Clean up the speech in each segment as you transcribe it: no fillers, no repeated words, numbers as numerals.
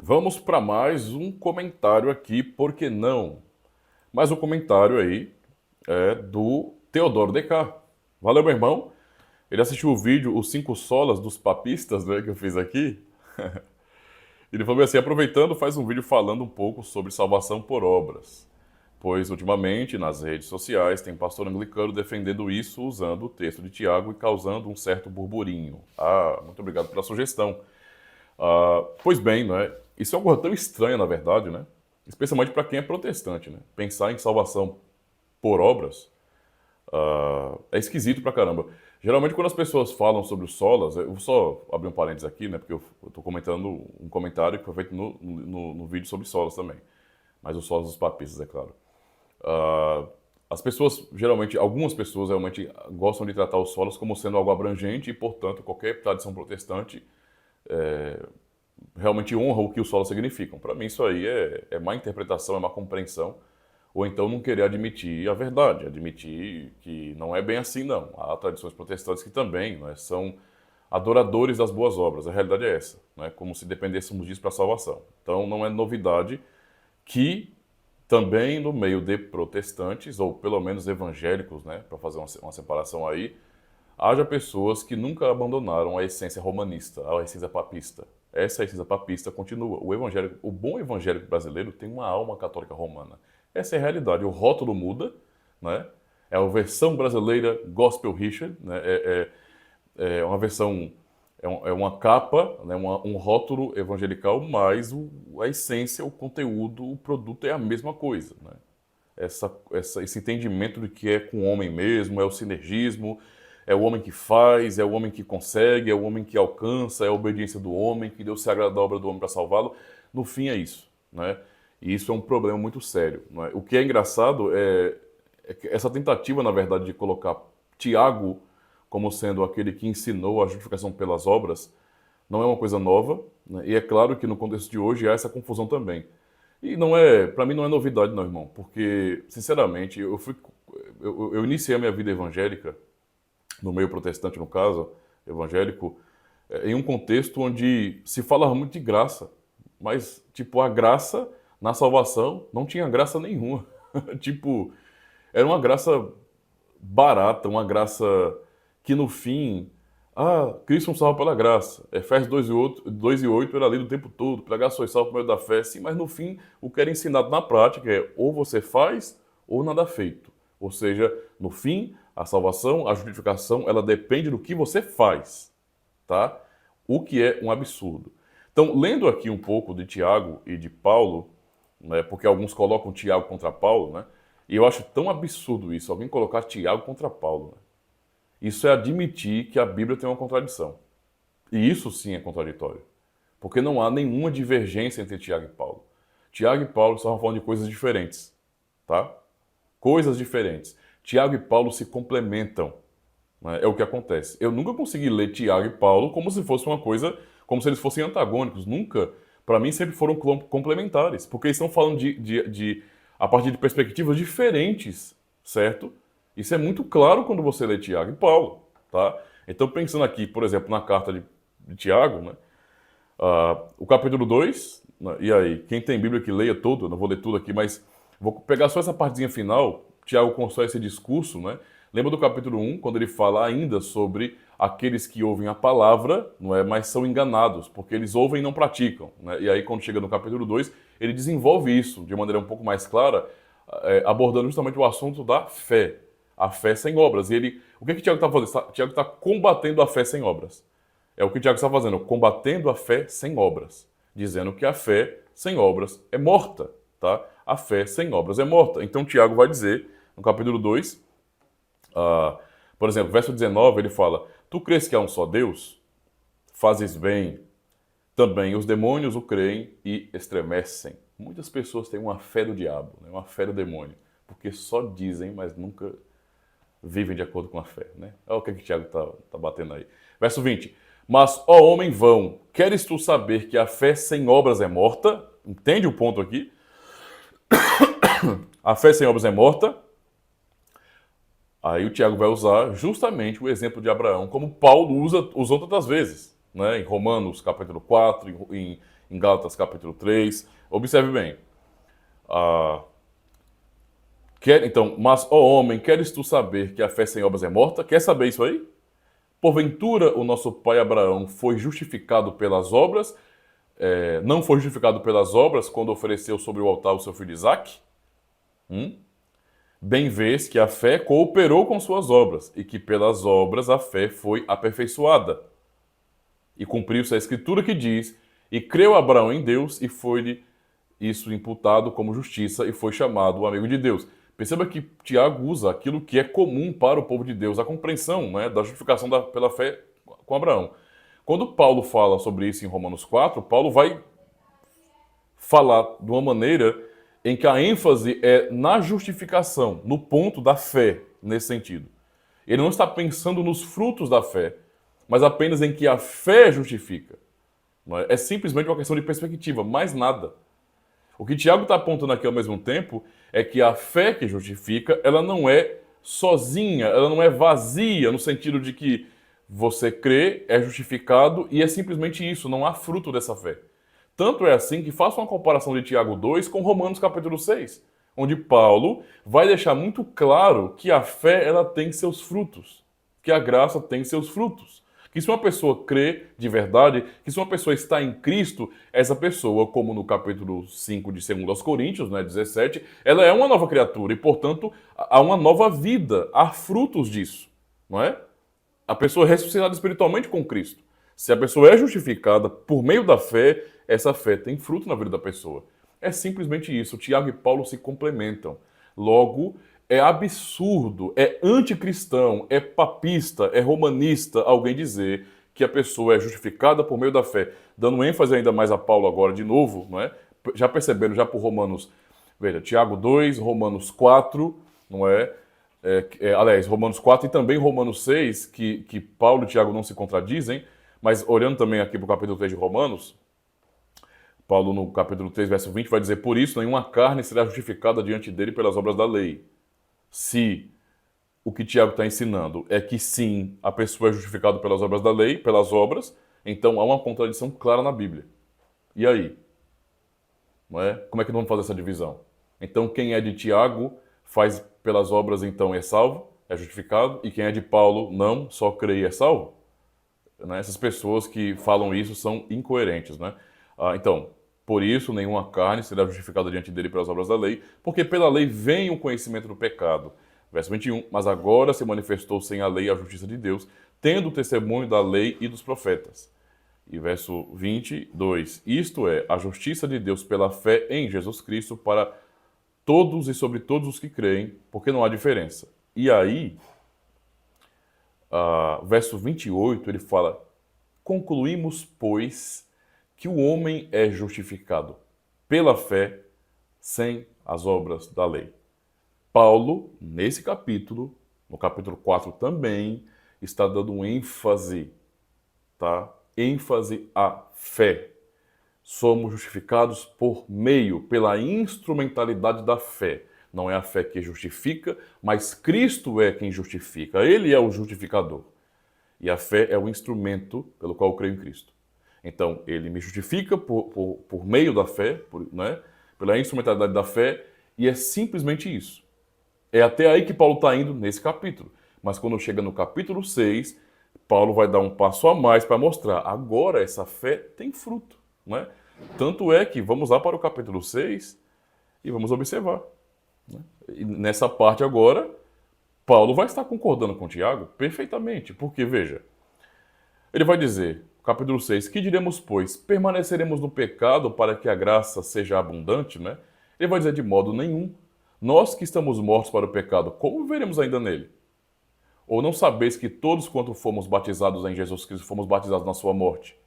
Vamos para mais um comentário aqui, por que não? Mais um comentário aí é do Teodoro DK. Valeu, meu irmão. Ele assistiu o vídeo Os Cinco Solas dos Papistas, né, que eu fiz aqui. Ele falou assim, aproveitando, faz um vídeo falando um pouco sobre salvação por obras. Pois, ultimamente, nas redes sociais, tem pastor anglicano defendendo isso usando o texto de Tiago e causando um certo burburinho. Muito obrigado pela sugestão. Pois bem, né? Isso é uma coisa tão estranha, na verdade, né? Especialmente para quem é protestante, né? Pensar em salvação por obras é esquisito pra caramba. Geralmente, quando as pessoas falam sobre os solas, eu vou só abrir um parênteses aqui, né? Porque eu tô comentando um comentário que foi feito no vídeo sobre solas também. Mas os solas dos papistas, é claro. As pessoas, geralmente, algumas pessoas realmente gostam de tratar os solas como sendo algo abrangente e, portanto, qualquer tradição protestante realmente honra o que os solas significam. Para mim, isso aí é má interpretação, é má compreensão, ou então não querer admitir a verdade, admitir que não é bem assim, não. Há tradições protestantes que também, né, são adoradores das boas obras. A realidade é essa, né, como se dependêssemos disso para a salvação. Então, não é novidade que também no meio de protestantes, ou pelo menos evangélicos, né, para fazer uma separação aí, haja pessoas que nunca abandonaram a essência romanista, a essência papista. Essa essência papista continua. O bom evangélico brasileiro tem uma alma católica romana. Essa é a realidade. O rótulo muda, né? É a versão brasileira Gospel Richard, né? É uma versão, é uma capa, né? Um rótulo evangelical, mas a essência, o conteúdo, o produto é a mesma coisa, né? Esse entendimento de que é com o homem mesmo, é o sinergismo, é o homem que faz, é o homem que consegue, é o homem que alcança, é a obediência do homem, que Deus se agrada da obra do homem para salvá-lo. No fim é isso, né? E isso é um problema muito sério, não é? O que é engraçado é que essa tentativa, na verdade, de colocar Tiago como sendo aquele que ensinou a justificação pelas obras, não é uma coisa nova, né? E é claro que no contexto de hoje há essa confusão também. E não é, para mim não é novidade não, irmão, porque, sinceramente, eu iniciei a minha vida evangélica, no meio protestante no caso, evangélico, em um contexto onde se falava muito de graça, mas, tipo, a graça na salvação não tinha graça nenhuma. Tipo, era uma graça barata, uma graça que no fim, Cristo nos salva pela graça. Efésios 2:8 era lido o tempo todo, pela graça sois salvo por meio da fé, sim, mas no fim o que era ensinado na prática é ou você faz ou nada feito. Ou seja, no fim, a salvação, a justificação, ela depende do que você faz, tá? O que é um absurdo. Então, lendo aqui um pouco de Tiago e de Paulo, né, porque alguns colocam Tiago contra Paulo, né? E eu acho tão absurdo isso, alguém colocar Tiago contra Paulo, né? Isso é admitir que a Bíblia tem uma contradição. E isso sim é contraditório. Porque não há nenhuma divergência entre Tiago e Paulo. Tiago e Paulo estavam falando de coisas diferentes, tá? Coisas diferentes. Tiago e Paulo se complementam, né? É o que acontece. Eu nunca consegui ler Tiago e Paulo como se fosse uma coisa, como se eles fossem antagônicos. Nunca. Para mim sempre foram complementares. Porque eles estão falando a partir de perspectivas diferentes, certo? Isso é muito claro quando você lê Tiago e Paulo, tá? Então, pensando aqui, por exemplo, na carta de Tiago, né? O capítulo 2, né? E aí, quem tem Bíblia que leia todo, eu não vou ler tudo aqui, mas vou pegar só essa partezinha final. Tiago constrói esse discurso, né? Lembra do capítulo 1, quando ele fala ainda sobre aqueles que ouvem a palavra, não é, mas são enganados, porque eles ouvem e não praticam, né? E aí, quando chega no capítulo 2, ele desenvolve isso de maneira um pouco mais clara, abordando justamente o assunto da fé. A fé sem obras. E o que Tiago está fazendo? Tiago está combatendo a fé sem obras. É o que Tiago está fazendo, combatendo a fé sem obras. Dizendo que a fé sem obras é morta, tá? A fé sem obras é morta. Então Tiago vai dizer, no capítulo 2, por exemplo, verso 19, ele fala: Tu crês que há um só Deus? Fazes bem. Também os demônios o creem e estremecem. Muitas pessoas têm uma fé do diabo, né? Uma fé do demônio, porque só dizem, mas nunca vivem de acordo com a fé, né? Olha o que Tiago tá batendo aí. Verso 20. Mas, ó homem vão, queres tu saber que a fé sem obras é morta? Entende o ponto aqui? A fé sem obras é morta. Aí o Tiago vai usar justamente o exemplo de Abraão, como Paulo usou tantas vezes. né? Em Romanos capítulo 4, em Gálatas capítulo 3. Observe bem. Então, mas, ó homem, queres tu saber que a fé sem obras é morta? Quer saber isso aí? Porventura, o nosso pai Abraão foi justificado pelas obras, não foi justificado pelas obras quando ofereceu sobre o altar o seu filho Isaque? Bem vês que a fé cooperou com suas obras, e que pelas obras a fé foi aperfeiçoada. E cumpriu-se a escritura que diz, e creu Abraão em Deus, e foi-lhe isso imputado como justiça, e foi chamado amigo de Deus. Perceba que Tiago usa aquilo que é comum para o povo de Deus, a compreensão, né, da justificação pela fé com Abraão. Quando Paulo fala sobre isso em Romanos 4, Paulo vai falar de uma maneira em que a ênfase é na justificação, no ponto da fé, nesse sentido. Ele não está pensando nos frutos da fé, mas apenas em que a fé justifica. Não é? É simplesmente uma questão de perspectiva, mais nada. O que Tiago está apontando aqui ao mesmo tempo é que a fé que justifica, ela não é sozinha, ela não é vazia, no sentido de que você crê, é justificado e é simplesmente isso, não há fruto dessa fé. Tanto é assim que faço uma comparação de Tiago 2 com Romanos capítulo 6, onde Paulo vai deixar muito claro que a fé ela tem seus frutos, que a graça tem seus frutos. Que se uma pessoa crê de verdade, que se uma pessoa está em Cristo, essa pessoa, como no capítulo 5 de 2 aos Coríntios, 17, ela é uma nova criatura e, portanto, há uma nova vida, há frutos disso, não é? A pessoa é ressuscitada espiritualmente com Cristo. Se a pessoa é justificada por meio da fé, essa fé tem fruto na vida da pessoa. É simplesmente isso. Tiago e Paulo se complementam. Logo, é absurdo, é anticristão, é papista, é romanista alguém dizer que a pessoa é justificada por meio da fé. Dando ênfase ainda mais a Paulo agora de novo, não é? Já perceberam, já por Romanos, veja, Tiago 2, Romanos 4, não é? Aliás, Romanos 4 e também Romanos 6, que Paulo e Tiago não se contradizem, mas olhando também aqui para o capítulo 3 de Romanos, Paulo no capítulo 3, verso 20, vai dizer, por isso nenhuma carne será justificada diante dele pelas obras da lei. Se o que Tiago está ensinando é que sim, a pessoa é justificada pelas obras da lei, pelas obras, então há uma contradição clara na Bíblia. E aí? Não é? Como é que vamos fazer essa divisão? Então quem é de Tiago faz pelas obras, então é salvo, é justificado, e quem é de Paulo não, só crê e é salvo? Né? Essas pessoas que falam isso são incoerentes. Né? Então, por isso, nenhuma carne será justificada diante dele pelas obras da lei, porque pela lei vem o conhecimento do pecado. Verso 21, mas agora se manifestou sem a lei a justiça de Deus, tendo o testemunho da lei e dos profetas. E verso 22, isto é, a justiça de Deus pela fé em Jesus Cristo para todos e sobre todos os que creem, porque não há diferença. E aí, verso 28, ele fala, concluímos, pois, que o homem é justificado pela fé sem as obras da lei. Paulo, nesse capítulo, no capítulo 4 também, está dando um ênfase, tá? ênfase à fé. Somos justificados por meio, pela instrumentalidade da fé. Não é a fé que justifica, mas Cristo é quem justifica. Ele é o justificador. E a fé é o instrumento pelo qual eu creio em Cristo. Então, ele me justifica por meio da fé, né? Pela instrumentalidade da fé, e é simplesmente isso. É até aí que Paulo está indo nesse capítulo. Mas quando chega no capítulo 6, Paulo vai dar um passo a mais para mostrar. Agora essa fé tem fruto. Né? Tanto é que vamos lá para o capítulo 6 e vamos observar. Né? E nessa parte agora, Paulo vai estar concordando com Tiago perfeitamente. Porque, veja, ele vai dizer, capítulo 6, que diremos, pois? Permaneceremos no pecado para que a graça seja abundante? Né? Ele vai dizer de modo nenhum. Nós que estamos mortos para o pecado, como viveremos ainda nele? Ou não sabeis que todos quanto fomos batizados em Jesus Cristo, fomos batizados na sua morte?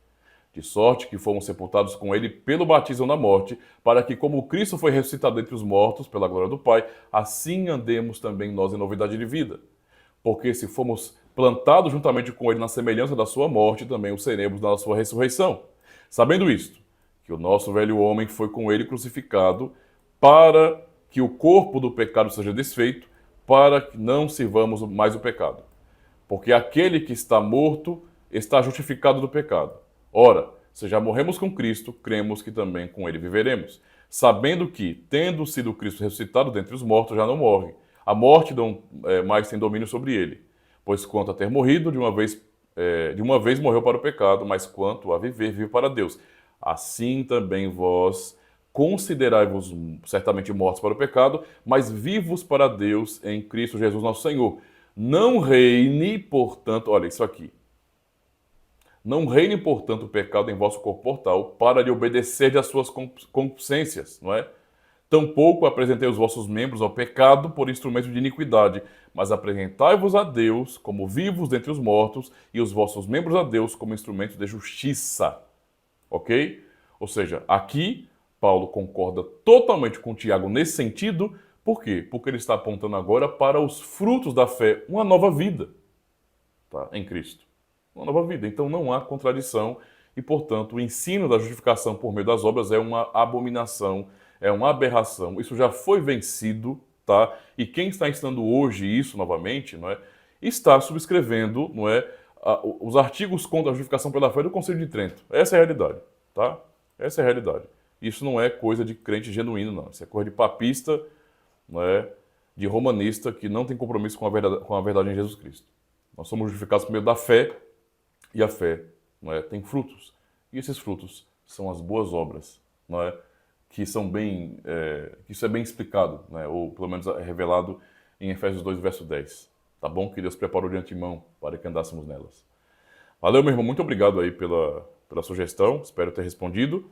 De sorte que fomos sepultados com ele pelo batismo na morte, para que como Cristo foi ressuscitado entre os mortos, pela glória do Pai, assim andemos também nós em novidade de vida. Porque se fomos plantados juntamente com ele na semelhança da sua morte, também o seremos na sua ressurreição. Sabendo isto, que o nosso velho homem foi com ele crucificado, para que o corpo do pecado seja desfeito, para que não sirvamos mais o pecado. Porque aquele que está morto está justificado do pecado. Ora, se já morremos com Cristo, cremos que também com ele viveremos, sabendo que, tendo sido Cristo ressuscitado dentre os mortos, já não morre. A morte não mais tem domínio sobre ele. Pois quanto a ter morrido, de uma vez morreu para o pecado, mas quanto a viver, vive para Deus. Assim também vós considerai-vos certamente mortos para o pecado, mas vivos para Deus em Cristo Jesus nosso Senhor. Não reine, portanto, olha isso aqui. Não reine, portanto, o pecado em vosso corpo mortal, para lhe obedecer às suas concupiscências, não é? Tampouco apresentei os vossos membros ao pecado por instrumento de iniquidade, mas apresentai-vos a Deus como vivos dentre os mortos, e os vossos membros a Deus como instrumentos de justiça. Ok? Ou seja, aqui Paulo concorda totalmente com Tiago nesse sentido. Por quê? Porque ele está apontando agora para os frutos da fé, uma nova vida, tá? Em Cristo. Uma nova vida. Então não há contradição e, portanto, o ensino da justificação por meio das obras é uma abominação, é uma aberração. Isso já foi vencido, tá? E quem está ensinando hoje isso novamente, não é, está subscrevendo, não é, os artigos contra a justificação pela fé do Concílio de Trento. Essa é a realidade, tá? Essa é a realidade. Isso não é coisa de crente genuíno, não. Isso é coisa de papista, não é, de romanista que não tem compromisso com a verdade em Jesus Cristo. Nós somos justificados por meio da fé, e a fé, não é, tem frutos. E esses frutos são as boas obras, não é, que são bem, que isso é bem explicado, né, ou pelo menos é revelado em Efésios 2, verso 10. Tá bom? Que Deus preparou de antemão para que andássemos nelas. Valeu, meu irmão. Muito obrigado aí pela sugestão. Espero ter respondido.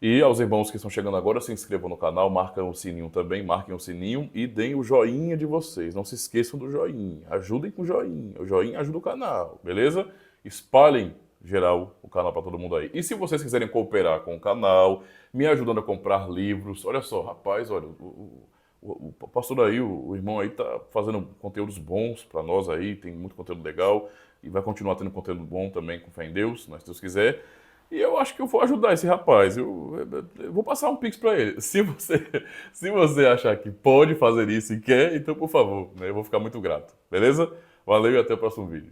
E aos irmãos que estão chegando agora, se inscrevam no canal, marquem o sininho também, marquem o sininho e deem o joinha de vocês. Não se esqueçam do joinha. Ajudem com o joinha. O joinha ajuda o canal, beleza? Espalhem geral o canal para todo mundo aí. E se vocês quiserem cooperar com o canal, me ajudando a comprar livros, olha só, rapaz, olha, o pastor aí, o irmão aí tá fazendo conteúdos bons para nós aí, tem muito conteúdo legal e vai continuar tendo conteúdo bom também com fé em Deus, se Deus quiser. E eu acho que eu vou ajudar esse rapaz. Eu vou passar um pix para ele. Se você achar que pode fazer isso e quer, então por favor, né, eu vou ficar muito grato. Beleza? Valeu e até o próximo vídeo.